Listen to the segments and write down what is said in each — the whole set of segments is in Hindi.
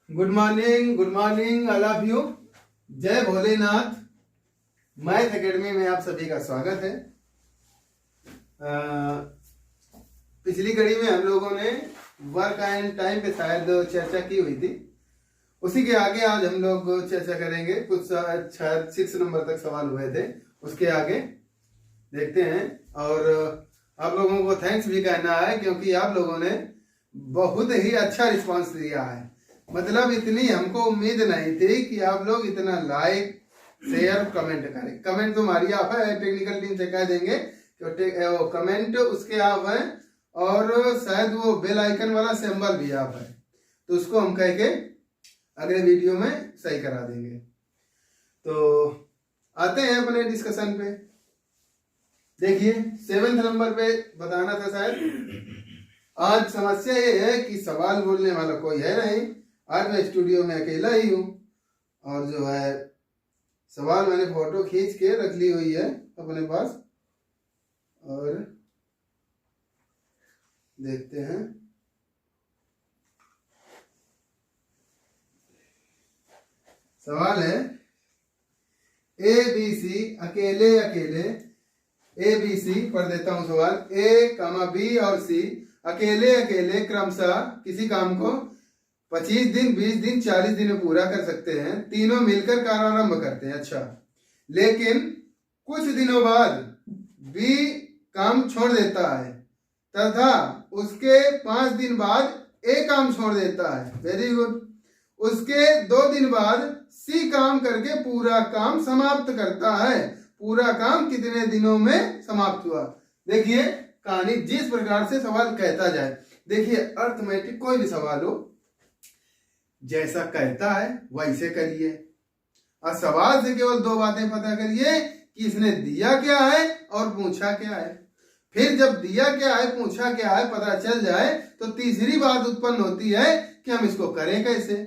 Good morning all of you. जय भोलेनाथ। मैथ एकेडमी में आप सभी का स्वागत है। पिछली कड़ी में हम लोगों ने वर्क एंड टाइम पे शायद चर्चा की हुई थी। उसी के आगे आज हम लोग चर्चा करेंगे। कुछ शायद 6 नंबर तक सवाल हुए थे, उसके आगे देखते हैं। और आप लोगों को थैंक्स भी कहना है क्योंकि आप लोगों ने बहुत ही अच्छा रिस्पांस दिया है। मतलब इतनी हमको उम्मीद नहीं थी कि आप लोग इतना लाइक शेयर कमेंट करें। कमेंट तो हमारी आप है, टेक्निकल टीम से कह देंगे कि कमेंट उसके आप है और शायद वो बेल आइकन वाला सिंबल भी आप है, तो उसको हम कह के अगले वीडियो में सही करा देंगे। तो आते हैं अपने डिस्कशन पे। देखिए 7 नंबर पे बताना था शायद। आज समस्या ये है कि सवाल बोलने वाला कोई है नहीं। आज मैं स्टूडियो में अकेला ही हूँ और जो है सवाल मैंने फोटो खींच के रख ली हुई है अपने पास और देखते हैं। सवाल है ए बी सी अकेले अकेले ए बी सी पढ़ देता हूँ। सवाल ए कामा बी और सी अकेले अकेले क्रमशः किसी काम को 25 दिन 20 दिन 40 दिन में पूरा कर सकते हैं। तीनों मिलकर कार्यारंभ करते हैं। अच्छा, लेकिन कुछ दिनों बाद बी काम छोड़ देता है तथा उसके 5 दिन बाद ए काम छोड़ देता है। Very good. उसके 2 दिन बाद सी काम करके पूरा काम समाप्त करता है। पूरा काम कितने दिनों में समाप्त हुआ? देखिए कहानी जिस प्रकार से सवाल कहता जाए, देखिए अर्थमेटिक कोई भी सवाल हो जैसा कहता है वैसे करिए और सवाल से केवल 2 बातें पता करिए कि इसने दिया क्या है और पूछा क्या है। फिर जब दिया क्या है पूछा क्या है पता चल जाए तो तीसरी बात उत्पन्न होती है कि हम इसको करें कैसे।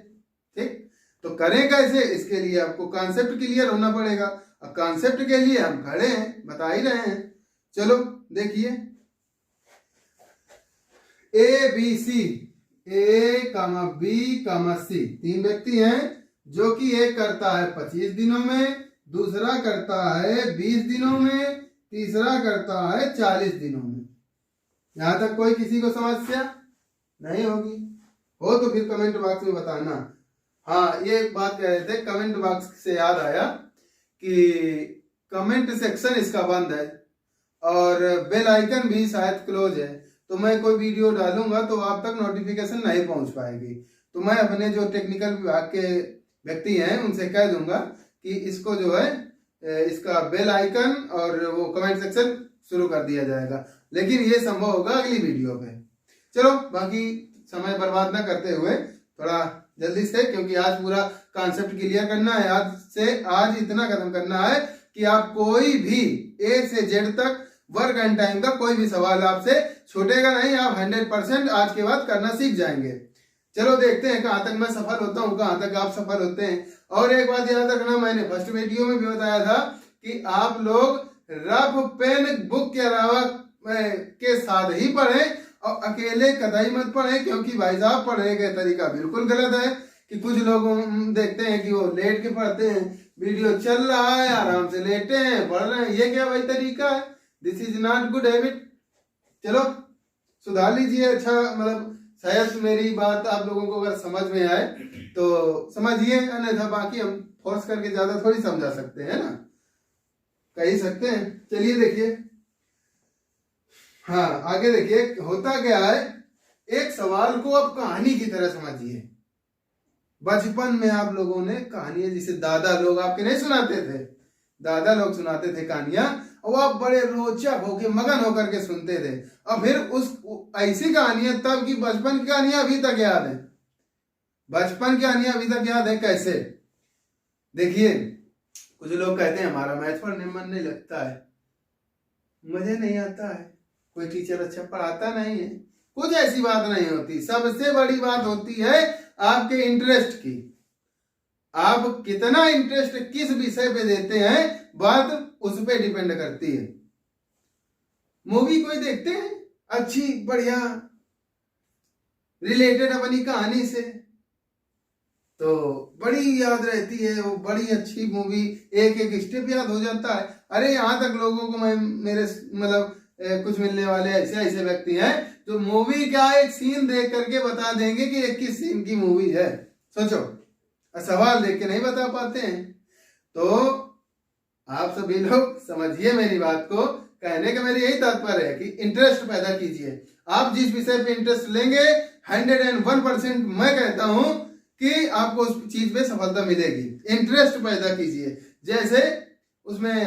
ठीक, तो करें कैसे, इसके लिए आपको कॉन्सेप्ट क्लियर होना पड़ेगा और कॉन्सेप्ट के लिए हम खड़े हैं, बता ही रहे हैं। चलो देखिए A B C, A comma B comma सी 3 व्यक्ति हैं जो कि एक करता है 25 दिनों में, दूसरा करता है 20 दिनों में, तीसरा करता है 40 दिनों में। यहां तक कोई किसी को समस्या नहीं होगी? हो तो फिर कमेंट बॉक्स में बताना। हाँ, ये एक बात कह रहे थे, कमेंट बॉक्स से याद आया कि कमेंट सेक्शन इसका बंद है और बेल आइकन भी शायद क्लोज है। तो मैं कोई वीडियो डालूंगा तो आप तक नोटिफिकेशन नहीं पहुंच पाएगी। तो मैं अपने जो टेक्निकल विभाग के व्यक्ति हैं उनसे कह दूंगा कि इसको जो है इसका बेल आइकन और वो कमेंट सेक्शन शुरू कर दिया जाएगा, लेकिन ये संभव होगा अगली वीडियो पे। चलो बाकी समय बर्बाद ना करते हुए थोड़ा जल्दी से, क्योंकि आज पूरा कॉन्सेप्ट क्लियर करना है। आज इतना खत्म करना है कि आप कोई भी ए से जेड तक वर्क एंड टाइम का कोई भी सवाल आपसे छूटेगा नहीं। आप 100% आज के बाद करना सीख जाएंगे। चलो देखते हैं कहां तक मैं सफल होता हूं, कहां तक आप सफल होते हैं। और एक बात याद रखना, मैंने फर्स्ट वीडियो में भी बताया था कि आप लोग रफ पेन बुक के अलावा के साथ ही पढ़ें और अकेले कतई मत पढ़ें, क्योंकि भाई साहब पढ़ने का तरीका बिल्कुल गलत है। कि कुछ लोग देखते हैं कि वो लेट के पढ़ते हैं, वीडियो चल रहा है आराम से लेटे हैं पढ़ रहे हैं। ये क्या भाई तरीका है? This is not good habit. चलो सुधार लीजिए। अच्छा, मतलब शायद मेरी बात आप लोगों को अगर समझ में आए तो समझिए, अन्यथा बाकी हम फोर्स करके ज्यादा थोड़ी समझा सकते हैं ना, कह ही सकते हैं। चलिए देखिए, हाँ आगे देखिए होता क्या है। एक सवाल को अब कहानी की तरह समझिए। बचपन में आप लोगों ने कहानियां, जिसे दादा लोग आपके नहीं सुनाते थे, दादा लोग सुनाते थे कहानियां और आप बड़े रोचक होके मगन होकर के सुनते थे। और फिर उस ऐसी कहानियां तब की बचपन की कहानियां अभी तक याद है। बचपन की कहानियां अभी तक याद है। कैसे? देखिए कुछ लोग कहते हैं हमारा मैथ पढ़ने में मन नहीं लगता है, मुझे नहीं आता है, कोई टीचर अच्छा पढ़ाता नहीं है। कुछ ऐसी बात नहीं होती। सबसे बड़ी बात होती है आपके इंटरेस्ट की। आप कितना इंटरेस्ट किस विषय पे देते हैं, बात उस पे डिपेंड करती है। मूवी कोई देखते हैं अच्छी बढ़िया रिलेटेड अपनी कहानी से, तो बड़ी याद रहती है वो, बड़ी अच्छी मूवी, एक एक स्टेप याद हो जाता है। अरे यहाँ तक लोगों को मैं मेरे मतलब कुछ मिलने वाले ऐसे ऐसे व्यक्ति हैं जो मूवी का एक सीन देख करके बता देंगे कि एक किस सीन की मूवी है। सोचो, सवाल देख के नहीं बता पाते हैं। तो आप सभी लोग समझिए मेरी बात को, कहने का मेरी यही तात्पर्य है कि इंटरेस्ट पैदा कीजिए। आप जिस विषय पे इंटरेस्ट लेंगे 101% मैं कहता हूं कि आपको उस चीज पे सफलता मिलेगी। इंटरेस्ट पैदा कीजिए। जैसे उसमें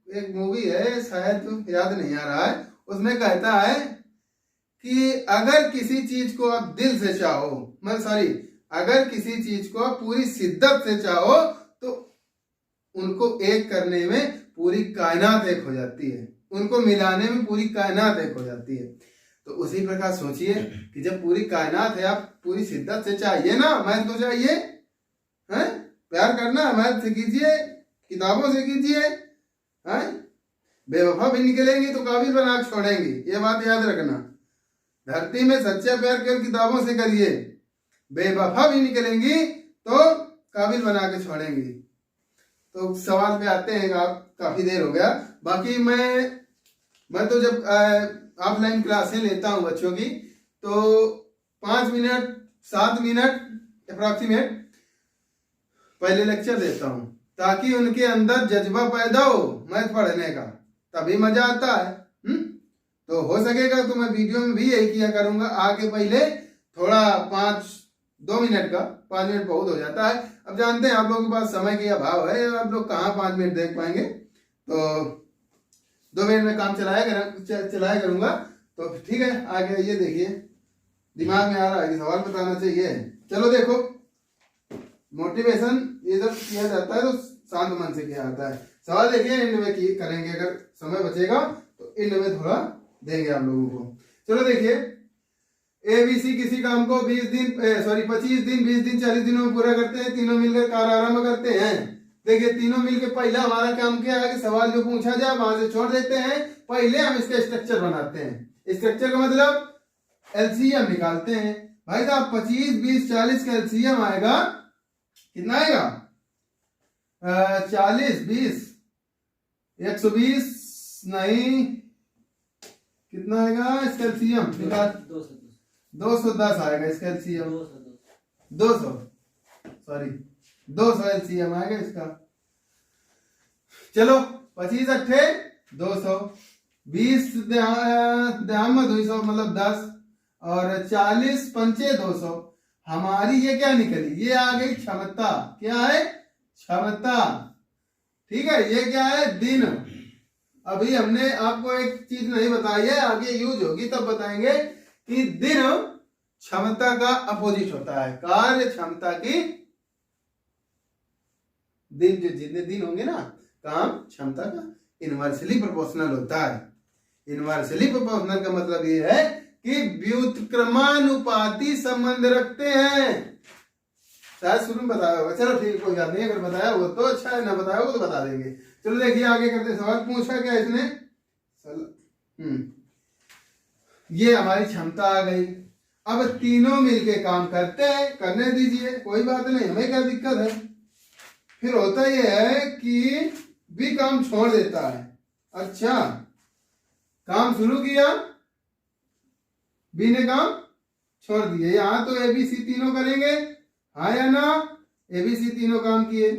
एक मूवी है, शायद याद नहीं आ रहा है, उसमें कहता है कि अगर किसी चीज को आप दिल से चाहो, अगर किसी चीज को आप पूरी शिद्दत से चाहो तो उनको एक करने में पूरी कायनात एक हो जाती है, उनको मिलाने में पूरी कायनात एक हो जाती है। तो उसी प्रकार सोचिए कि जब पूरी कायनात है, आप पूरी शिद्दत से चाहिए ना, मैथ को चाहिए हैं, प्यार करना मैथ से कीजिए, किताबों से कीजिए हैं, बेवफा भी निकलेंगी तो काबिल बना के छोड़ेंगी, ये बात याद रखना। धरती में सच्चा प्यार केवल किताबों से करिए, बेवफा भी निकलेंगी तो काबिल बना के छोड़ेंगी। तो सवाल पे आते हैं, आप काफी देर हो गया। बाकी मैं तो जब ऑफलाइन क्लासें लेता हूँ बच्चों की, तो 5 मिनट 7 मिनट अप्रॉक्सीमेट पहले लेक्चर देता हूँ, ताकि उनके अंदर जज्बा पैदा हो मैथ पढ़ने का, तभी मजा आता है। तो हो सकेगा तो मैं वीडियो में भी यही किया करूंगा आगे, पहले थोड़ा 2 मिनट का, 5 मिनट बहुत हो जाता है। अब जानते हैं आप लोगों के पास समय की अभाव है, आप लोग कहाँ 5 मिनट देख पाएंगे, तो 2 मिनट में काम चलाया करूंगा। तो ठीक है, आगे ये देखिए, दिमाग में आ रहा है कि सवाल बताना चाहिए। चलो देखो, मोटिवेशन ये जब किया जाता है तो शांत मन से किया जाता है। सवाल देखिए, एंड में करेंगे, अगर समय बचेगा तो एंड में थोड़ा देंगे आप लोगों को। चलो देखिए, ABC किसी काम को 25 दिन 20 दिन 40 दिनों में पूरा करते हैं, तीनों मिलकर कार्य आरंभ करते हैं। देखिए, तीनों मिलकर पहला हमारा काम क्या है कि सवाल जो पूछा जाए वहां से छोड़ देते हैं, पहले हम इसका स्ट्रक्चर बनाते हैं। स्ट्रक्चर का मतलब एलसीएम निकालते हैं। भाई साहब 25 20 40 का एलसीएम आएगा, कितना आएगा? 40 20 120 नहीं, कितना आएगा इसका एलसीएम? 210 आएगा इसका एलसीएम, 200 एलसीएम आएगा इसका। चलो 25 अट्ठे 200, 20 में 200 मतलब 10, और 40 पंचे 200। हमारी ये क्या निकली? ये आ गई क्षमता। क्या है? क्षमता। ठीक है, ये क्या है? दिन। अभी हमने आपको एक चीज नहीं बताई है, आगे यूज होगी तब बताएंगे कि दिन क्षमता का अपोजिट होता है, कार्य क्षमता की। दिन जो जितने दिन होंगे ना, काम क्षमता का इनवर्सली प्रोपोर्शनल होता है। इनवर्सली प्रोपोर्शनल का मतलब ये है कि व्युत्क्रमानुपाती संबंध रखते हैं। शायद शुरू में बताया होगा, चलो ठीक, कोई बात नहीं, अगर बताया हो तो अच्छा है, ना बताया हो तो बता देंगे। चलो देखिए आगे करते, सवाल पूछा क्या इसने? ये हमारी क्षमता आ गई। अब तीनों मिलके काम करते हैं, करने दीजिए, कोई बात नहीं, हमें क्या दिक्कत है। फिर होता यह है कि भी काम छोड़ देता है। अच्छा, काम शुरू किया, बी ने काम छोड़ दिए। यहां तो ABC तीनों करेंगे, हाँ या ना? ABC तीनों काम किए,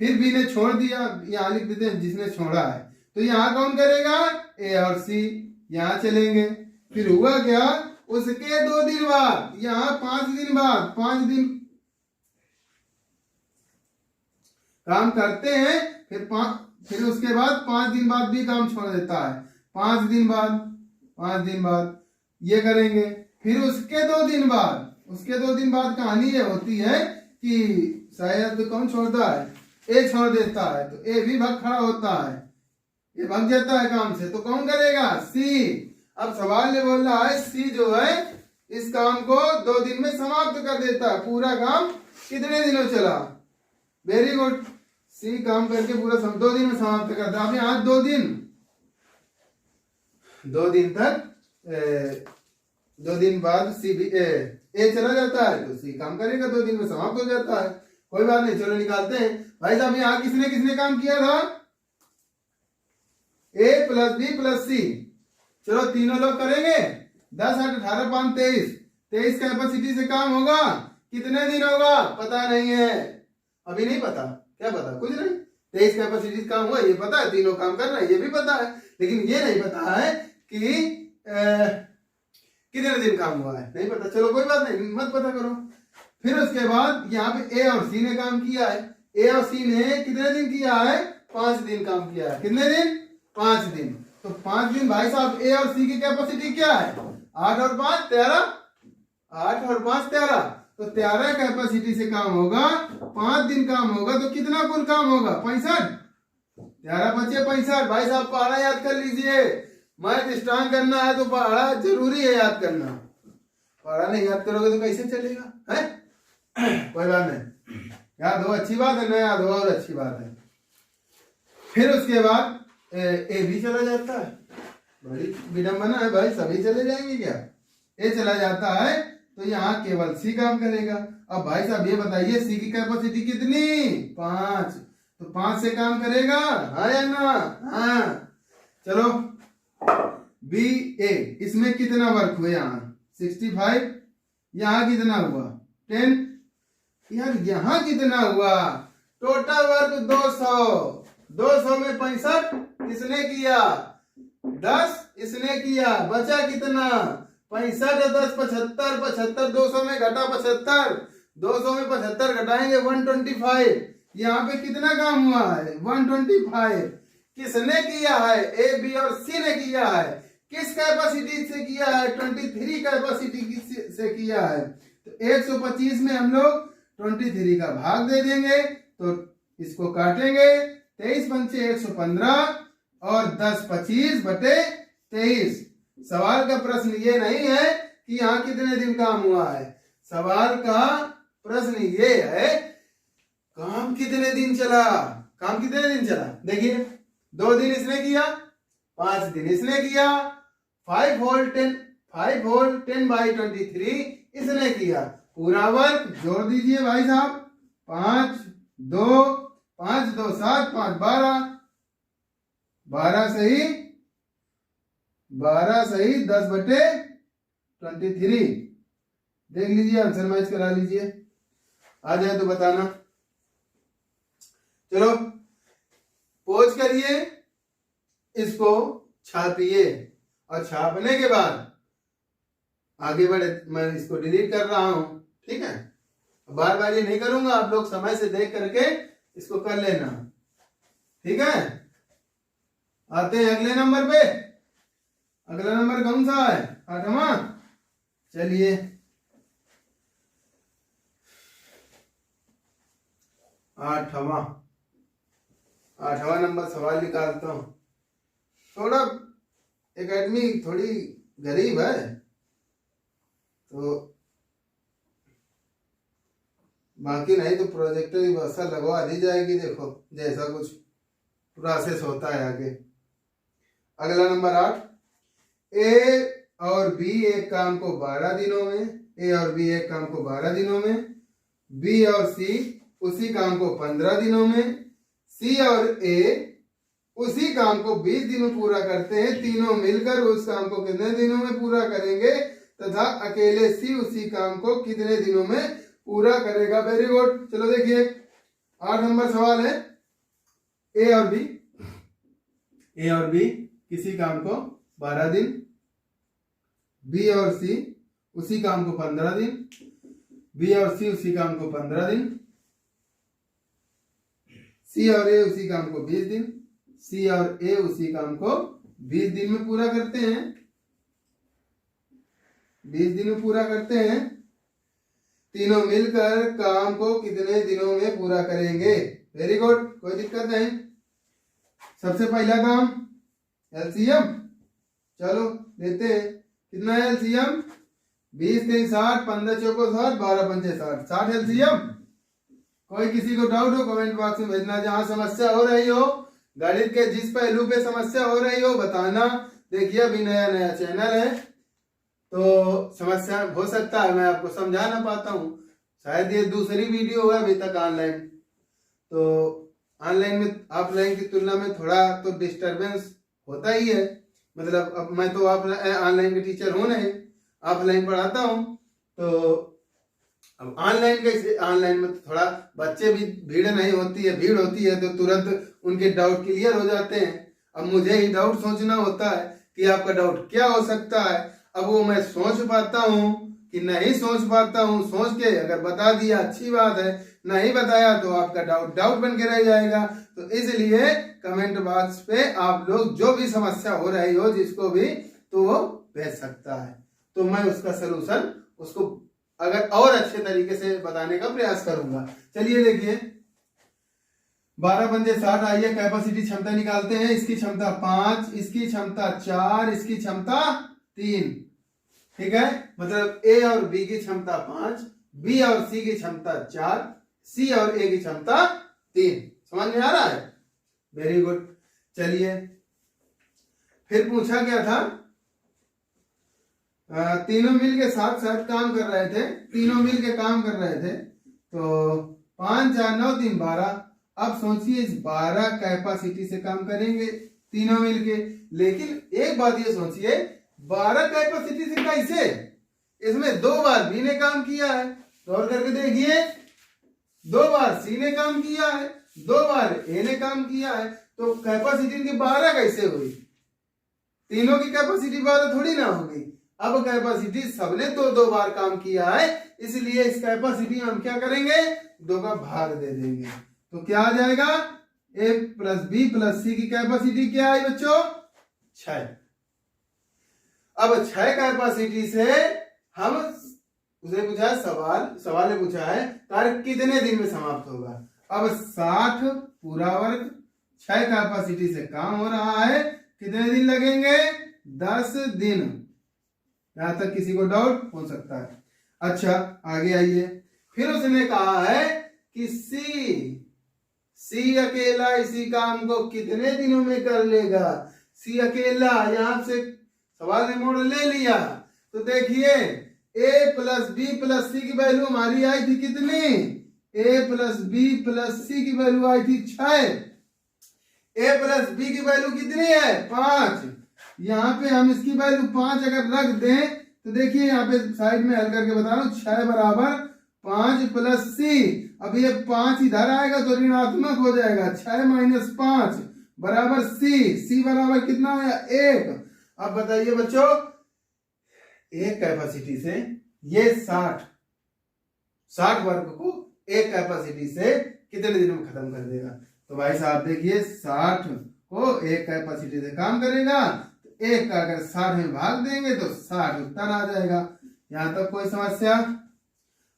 फिर बी ने छोड़ दिया, यहां लिख देते हैं जिसने छोड़ा है। तो यहां कौन करेगा? A और C यहां चलेंगे। फिर हुआ क्या? उसके 2 दिन बाद, यहां 5 दिन बाद, 5 दिन काम करते हैं, फिर उसके बाद 5 दिन बाद भी काम छोड़ देता है। 5 दिन बाद ये करेंगे। फिर उसके 2 दिन बाद कहानी ये होती है कि शायद कौन छोड़ता है? ए छोड़ देता है, तो ए भी भाग खड़ा होता है, ये भाग जाता है काम से, तो कौन करेगा? सी। अब सवाल ये बोल रहा है सी जो है इस काम को 2 दिन में समाप्त कर देता है। पूरा काम कितने दिनों चला? वेरी गुड, सी काम करके पूरा 2 दिन में समाप्त करता है। अब यहाँ 2 दिन तक 2 दिन बाद सी भी ए चला जाता है तो सी काम करेगा, 2 दिन में समाप्त हो जाता है। कोई बात नहीं, चलो निकालते हैं। भाई साहब यहाँ किसने किसने काम किया था? ए प्लस बी प्लस सी। चलो तीनों लोग करेंगे। 10 8 18 5 23। 23 कैपेसिटी से काम होगा, कितने दिन होगा पता नहीं है, अभी नहीं पता। क्या पता? कुछ नहीं। 23 कैपेसिटी से काम हुआ ये पता है, तीनों काम कर रहे हैं ये भी पता है, लेकिन ये नहीं पता है कि कितने दिन काम हुआ है, नहीं पता। चलो कोई बात नहीं, मत पता करो। फिर उसके बाद यहाँ पे ए और सी ने काम किया है। ए और सी ने कितने दिन किया है? 5 दिन काम किया है। कितने दिन? 5 दिन। तो 5 दिन भाई साहब ए और सी की कैपेसिटी क्या है? 8 और 5 13। 8 और 5 13। तो 13 कैपेसिटी से काम होगा, 5 दिन काम होगा, तो कितना कुल काम होगा? 65। 13 बचे 65। भाई साहब पहाड़ा याद कर लीजिए। मैथ स्ट्रांग करना है तो पहाड़ा जरूरी है याद करना। पहाड़ा नहीं याद करोगे तो कैसे चलेगा? है कोई बात नहीं, याद हो अच्छी बात है, ना याद हो और अच्छी बात है। फिर उसके बाद ए भी चला जाता है। बड़ी विडंबना है भाई, सभी चले जाएंगे क्या? ए चला जाता है तो यहाँ केवल सी काम करेगा। अब भाई साहब ये बताइए सी की कैपेसिटी कितनी? 5। तो 5 से काम करेगा, हाँ या ना? हाँ। चलो बी ए, इसमें कितना वर्क हुआ? यहाँ 65। यहाँ कितना हुआ? 10। यार यहाँ कितना हुआ? Total work 200। 200 में 65 किसने किया? 10 इसने किया। बचा कितना? 65 और 10 75। 75 200 में घटा 75। 200 में 75 घटाएंगे 125। यहाँ पे कितना काम हुआ है? 125। किसने किया है? ए बी और सी ने किया है। किस कैपेसिटी से किया है? 23 कैपेसिटी से किया है। तो 125 में हम लोग 23 का भाग दे देंगे, तो इसको काटेंगे। 23 पंचे 115 और 10 25 बटे 23। सवाल का प्रश्न ये नहीं है कि यहाँ कितने दिन काम हुआ है, सवाल का प्रश्न ये है काम कितने दिन चला। काम कितने दिन चला? देखिए 2 दिन इसने किया, 5 दिन इसने किया, 5 होल 10 बाई 23 इसने किया। पूरा वर्क जोड़ दीजिए भाई साहब। 5 2 5 2 7 5 12। 12 सही 10 बटे 23। देख लीजिए, आंसर मैच करा लीजिए। आ जाए तो बताना। चलो पोज करिए, इसको छापिए और छापने के बाद आगे बढ़े। मैं इसको डिलीट कर रहा हूं, ठीक है? बार बार ये नहीं करूंगा, आप लोग समय से देख करके इसको कर लेना, ठीक है? आते हैं अगले नंबर पे। अगला नंबर कौन सा है? 8वां। चलिए 8वां नंबर सवाल निकालता हूं। थोड़ा एकेडमी थोड़ी गरीब है तो बाकी नहीं तो प्रोजेक्टर की व्यवस्था लगवा दी जाएगी। देखो जैसा कुछ प्रोसेस होता है आगे। अगला नंबर 8। ए और बी एक काम को 12 दिनों में, ए और बी एक काम को 12 दिनों में, बी और सी उसी काम को 15 दिनों में, सी और ए उसी काम को 20 दिनों पूरा करते हैं। तीनों मिलकर उस काम को कितने दिनों में पूरा करेंगे तथा अकेले सी उसी काम को कितने दिनों में पूरा करेगा? Very good. चलो देखिए 8 नंबर सवाल है। ए और बी किसी काम को 12 दिन, बी और सी उसी काम को 15 दिन, बी और सी उसी काम को 15 दिन, सी और ए उसी काम को 20 दिन, सी और ए उसी काम को 20 दिन में पूरा करते हैं। 20 दिन में पूरा करते हैं। तीनों मिलकर काम को कितने दिनों में पूरा करेंगे? वेरी गुड, कोई दिक्कत नहीं। सबसे पहला काम एलसीएम, चलो लेते हैं। कितना है एलसीएम? 20 3 60, 15 चौको 60, 12 पंचे 60, 60 एलसीएम। कोई किसी को डाउट हो कमेंट बॉक्स में भेजना। जहां समस्या हो रही हो, गणित के जिस पहलू पे समस्या हो रही हो बताना। देखिए अभी नया चैनल है, तो समस्या हो सकता है मैं आपको समझा ना पाता हूँ, शायद ये दूसरी वीडियो है अभी तक ऑनलाइन, तो ऑनलाइन में ऑफलाइन की तुलना में थोड़ा तो डिस्टरबेंस होता ही है। मतलब अब मैं तो ऑनलाइन के टीचर हूँ नहीं, ऑफलाइन पढ़ाता हूँ, तो अब ऑनलाइन कैसे, ऑनलाइन में तो थोड़ा बच्चे भी भीड़ नहीं होती है, भीड़ होती है तो तुरंत उनके डाउट क्लियर हो जाते हैं। अब मुझे ही डाउट सोचना होता है कि आपका डाउट क्या हो सकता है, अब वो मैं सोच पाता हूँ कि नहीं सोच पाता हूँ, सोच के अगर बता दिया अच्छी बात है, नहीं बताया तो आपका डाउट डाउट बन के रह जाएगा। तो इसलिए कमेंट बॉक्स पे आप लोग जो भी समस्या हो रही हो जिसको भी, तो वो भेज सकता है, तो मैं उसका सलूशन उसको अगर और अच्छे तरीके से बताने का प्रयास करूंगा। चलिए देखिए 12 पंजे 60, आइए कैपेसिटी क्षमता निकालते हैं। इसकी क्षमता 5, इसकी क्षमता 4, इसकी क्षमता 3, ठीक है। मतलब ए और बी की क्षमता 5, बी और सी की क्षमता 4, सी और ए की क्षमता 3। समझ में आ रहा है? Very good. चलिए फिर पूछा क्या था, तीनों मिल के साथ साथ काम कर रहे थे, तीनों मिल के काम कर रहे थे, तो 5 4 9 3 12। अब सोचिए इस 12 कैपेसिटी से काम करेंगे तीनों मिल के, लेकिन एक बात ये सोचिए 12 कैपेसिटी से कैसे, इसमें 2 बार बी ने काम किया है, गौर करके देखिए 2 बार सी ने काम किया है, 2 बार ए ने काम किया है, तो कैपेसिटी की 12 कैसे हुई? तीनों की कैपेसिटी 12 थोड़ी ना होगी। अब कैपेसिटी सबने 2 बार काम किया है, इसलिए इस कैपेसिटी में हम क्या करेंगे, 2 का भाग दे देंगे, तो क्या आ जाएगा, ए प्लस बी प्लस सी की कैपेसिटी क्या है बच्चों, 6। अब 6 कैपेसिटी से हम, उसने पूछा है सवाल ने पूछा है कार्य कितने दिन में समाप्त होगा। अब 60 पूरा वर्ग 6 कैपेसिटी से काम हो रहा है, कितने दिन लगेंगे, 10 दिन। यहां तक किसी को डाउट हो सकता है। अच्छा आगे आइए, फिर उसने कहा है कि सी अकेला इसी काम को कितने दिनों में कर लेगा। सी अकेला, यहां से सवाल ने मोड़ ले लिया, तो देखिए ए प्लस बी प्लस सी की वैल्यू हमारी आई थी कितनी, ए प्लस बी प्लस सी की वैल्यू आई थी 6, ए प्लस बी की वैल्यू कितनी है, 5। यहाँ पे हम इसकी वैल्यू 5 अगर रख दें तो देखिए यहाँ पे साइड में हल करके बता रहा हूँ, 6 बराबर 5 प्लस सी। अब ये 5 इधर आएगा तो ऋणात्मक हो जाएगा, 6 माइनस 5 बराबर सी बराबर कितना आया, 1। अब बताइए बच्चों, एक कैपेसिटी से ये 60 वर्ग को एक कैपेसिटी से कितने दिन में खत्म कर देगा। तो भाई साहब देखिए 60 को एक कैपेसिटी से काम करेगा, तो एक का अगर 60 में भाग देंगे तो 60 उत्तर आ जाएगा। यहां तक कोई समस्या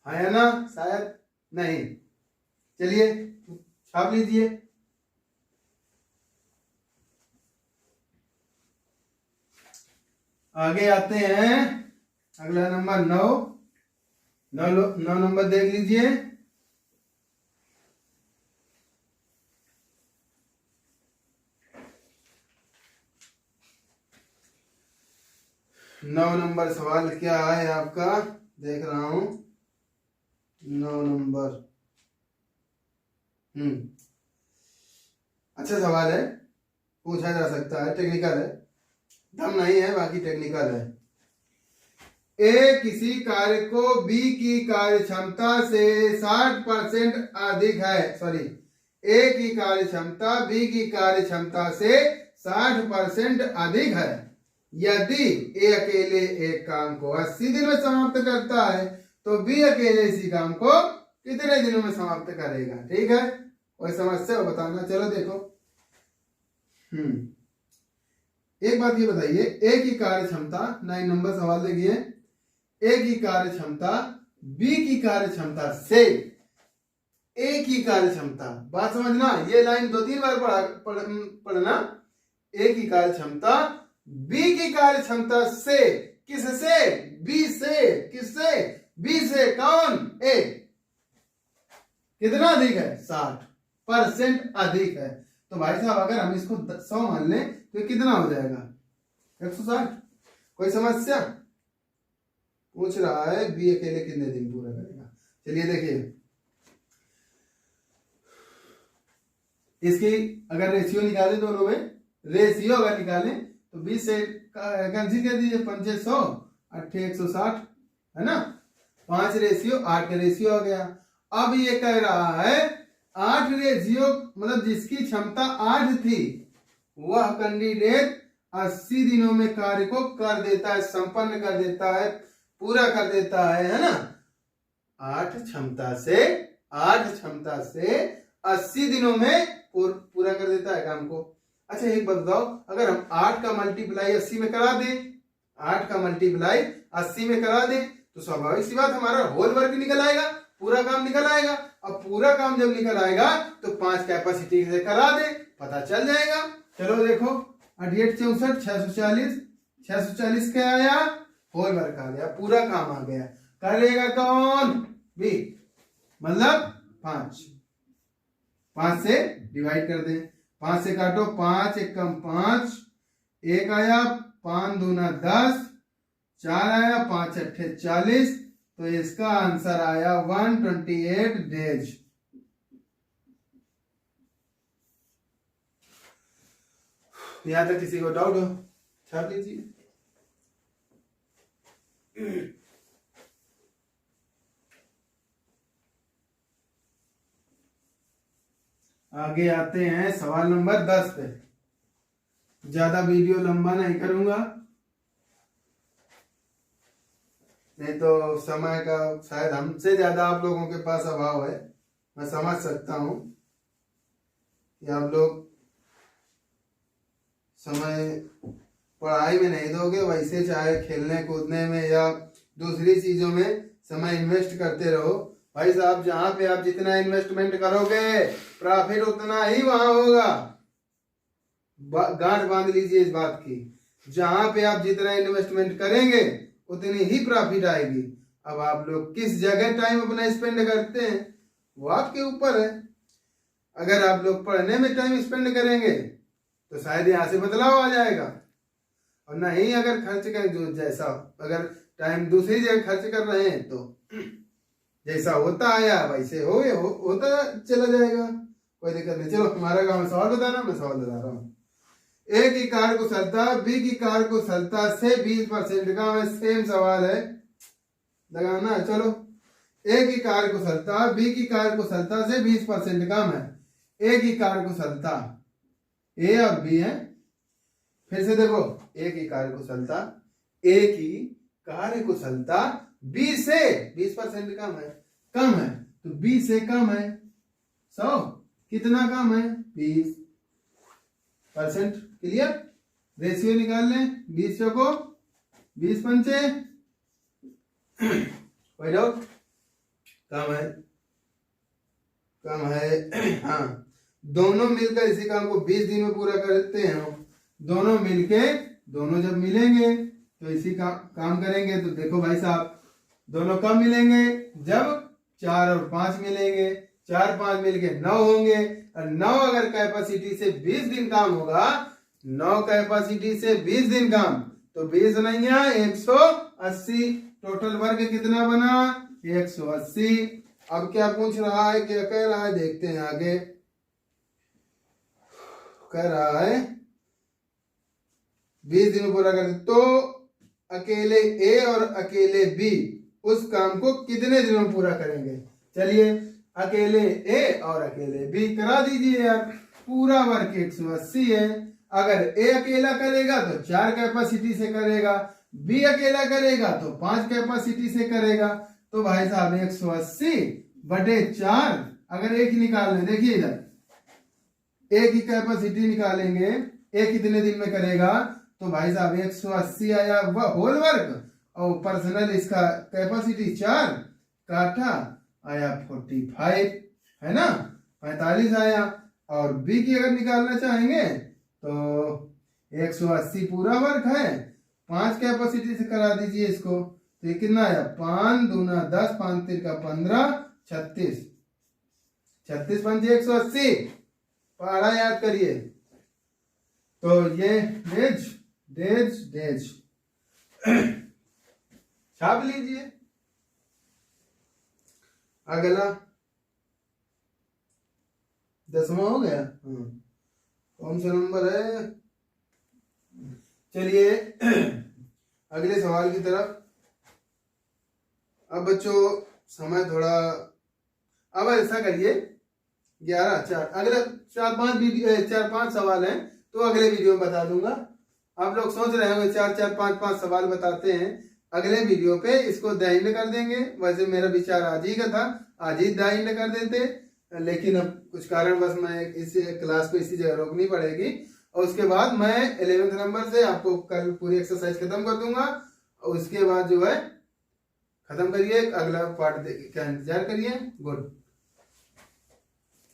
है ना, शायद नहीं। चलिए छाप लीजिए। आगे आते हैं, अगला नंबर 9 नंबर देख लीजिए। नौ नंबर सवाल क्या है आपका, देख रहा हूं 9 नंबर। अच्छा सवाल है, पूछा जा सकता है, टेक्निकल है, दम नहीं है बाकी टेक्निकल है। ए किसी कार्य को बी की कार्य क्षमता से 60% अधिक है, सॉरी ए की कार्य क्षमता बी की कार्य क्षमता से 60% अधिक है। यदि ए अकेले एक काम को 80 दिन में समाप्त करता है तो बी अकेले इसी काम को कितने दिनों में समाप्त करेगा। ठीक है, कोई समस्या हो बताना। चलो देखो, एक बात ये बताइए, ए की कार्य क्षमता 9 नंबर सवाल देखिए, ए की कार्य क्षमता बी की कार्य क्षमता से, ए की कार्य क्षमता, बात समझना, ये लाइन 2-3 बार पढ़ना। ए की कार्य क्षमता बी की कार्य क्षमता से, किससे, बी से, किससे, बी से, कौन, ए, कितना अधिक है, 60% अधिक है। तो भाई साहब अगर हम इसको 100 मान लें तो कितना हो जाएगा, 160। कोई समस्या, पूछ रहा है बी अकेले कितने दिन पूरा करेगा। चलिए देखिए, इसकी अगर रेशियो निकाले दोनों में, रेशियो अगर निकालें तो 20 से कैंसिल कर दीजिए, 5 100 8 160 है ना, 5 रेशियो 8 का रेशियो आ गया। अब ये कह रहा है 8 रेशियो मतलब जिसकी क्षमता 8 थी वह कैंडिडेट 80 दिनों में कार्य को कर देता है, संपन्न कर देता है, पूरा कर देता है ना। 8 क्षमता से 80 दिनों में पूरा कर देता है काम को। अच्छा एक बात बताओ, अगर हम 8 का मल्टीप्लाई 80 में करा दें, 8 का मल्टीप्लाई 80 में करा दें तो स्वाभाविक सी बात हमारा होल वर्क निकल आएगा, पूरा काम निकल आएगा। अब पूरा काम जब निकल आएगा तो 5 कैपेसिटी से करा दे, पता चल जाएगा। चलो देखो 88 64 640, 640 क्या आया, होल वर्क आ गया, पूरा काम आ गया। करेगा कौन, बी, मतलब 5 से डिवाइड कर दें, 5 से काटो, 5 1 कम 5, 1 आया, 5 दूना 10, 4 आया, 5 अट्ठे 40, तो इसका आंसर आया 128 डेज। यहां तक किसी को डाउट हो छाप लीजिए। आगे आते हैं सवाल नंबर 10 पे। ज्यादा वीडियो लंबा नहीं करूंगा, नहीं तो समय का शायद हमसे ज्यादा आप लोगों के पास अभाव है। मैं समझ सकता हूं कि आप लोग समय पढ़ाई में नहीं दोगे, वैसे चाहे खेलने कूदने में या दूसरी चीजों में समय इन्वेस्ट करते रहो। भाई साहब जहां पे आप जितना इन्वेस्टमेंट करोगे प्रॉफिट उतना ही वहां होगा, गांठ बांध लीजिए इस बात की। जहां पे आप जितना इन्वेस्टमेंट करेंगे उतनी ही प्रॉफिट आएगी। अब आप लोग किस जगह टाइम अपना स्पेंड करते हैं वो आपके ऊपर है। अगर आप लोग पढ़ने में टाइम स्पेंड करेंगे तो शायद यहाँ से बदलाव आ जाएगा, और नहीं अगर खर्च कर जो जैसा अगर टाइम दूसरी जगह खर्च कर रहे हैं तो जैसा होता आया वैसे होता चला जाएगा, कोई दिक्कत नहीं। चलो हमारा काम सवाल बताना, मैं सवाल बता रहा हूँ। ए की कार कुशलता बी की कार कुशलता से 20% का है, सेम सवाल है लगाना। चलो ए की कार कुशलता बी की कार कुशलता से 20% कम है। ए की कार कुशलता, ए और बी है, फिर से देखो ए की कार्य कुशलता, ए की कार्य कुशलता बी से 20% कम है तो बी से कम है 100, कितना कम है 20%। क्लियर, रेशियो निकाल लें, 20 को 20 पंचे, कोई डाउट, कम है हाँ। दोनों मिलकर इसी काम को 20 दिन में पूरा करते हैं। दोनों मिलके दोनों जब मिलेंगे तो इसी का काम करेंगे। तो देखो भाई साहब दोनों कब मिलेंगे, जब 4 और 5 मिलेंगे, 4 5 मिलके 9 होंगे, और 9 अगर कैपेसिटी से 20 दिन काम होगा, 9 कैपेसिटी से 20 दिन काम, तो 20 नहीं है 180, टोटल वर्ग कितना बना 180। अब क्या पूछ रहा है, क्या कह रहा है, देखते हैं आगे। कह रहा है 20 दिन पूरा कर, तो अकेले ए और अकेले बी उस काम को कितने दिनों में पूरा करेंगे। चलिए अकेले ए और अकेले बी करा दीजिए यार। पूरा वर्क 180 है। अगर ए अकेला करेगा तो 4 कैपेसिटी से करेगा, बी अकेला करेगा तो 5 कैपेसिटी से करेगा। तो भाई साहब 180 बटे 4 अगर एक ही निकाल लें, देखिए इधर ए की कैपेसिटी निकालेंगे, ए कितने दिन में करेगा, तो भाई साहब 180 आया वह होल वर्क, और पर्सनल इसका कैपेसिटी 4 काटा आया 45 है ना, 45 आया। और बी की अगर निकालना चाहेंगे तो 180 पूरा वर्क है, 5 कैपेसिटी से करा दीजिए इसको, तो ये कितना आया 5 दूना 10, 5 3 का 15, 36, 36 पंजे 180, पढ़ा याद करिए। तो ये डेज छाप लीजिए। अगला 10वां हो गया। कौन सा नंबर है? चलिए अगले सवाल की तरफ। अब बच्चों समय थोड़ा, अब ऐसा करिए 11 4 अगले 4-5 सवाल हैं तो अगले वीडियो में बता दूंगा। आप लोग सोच रहे होंगे 4 5 सवाल बताते हैं, अगले वीडियो पे इसको दाइंड कर देंगे। वैसे मेरा विचार आज ही का था, आज ही दाइंड कर देते, लेकिन अब कुछ कारणवश मैं इस क्लास को इसी जगह रोकनी पड़ेगी और उसके बाद मैं 11th नंबर से आपको कल पूरी एक्सरसाइज खत्म कर दूंगा और उसके बाद जो है खत्म करिए, अगला पार्ट का इंतजार करिए। गुड।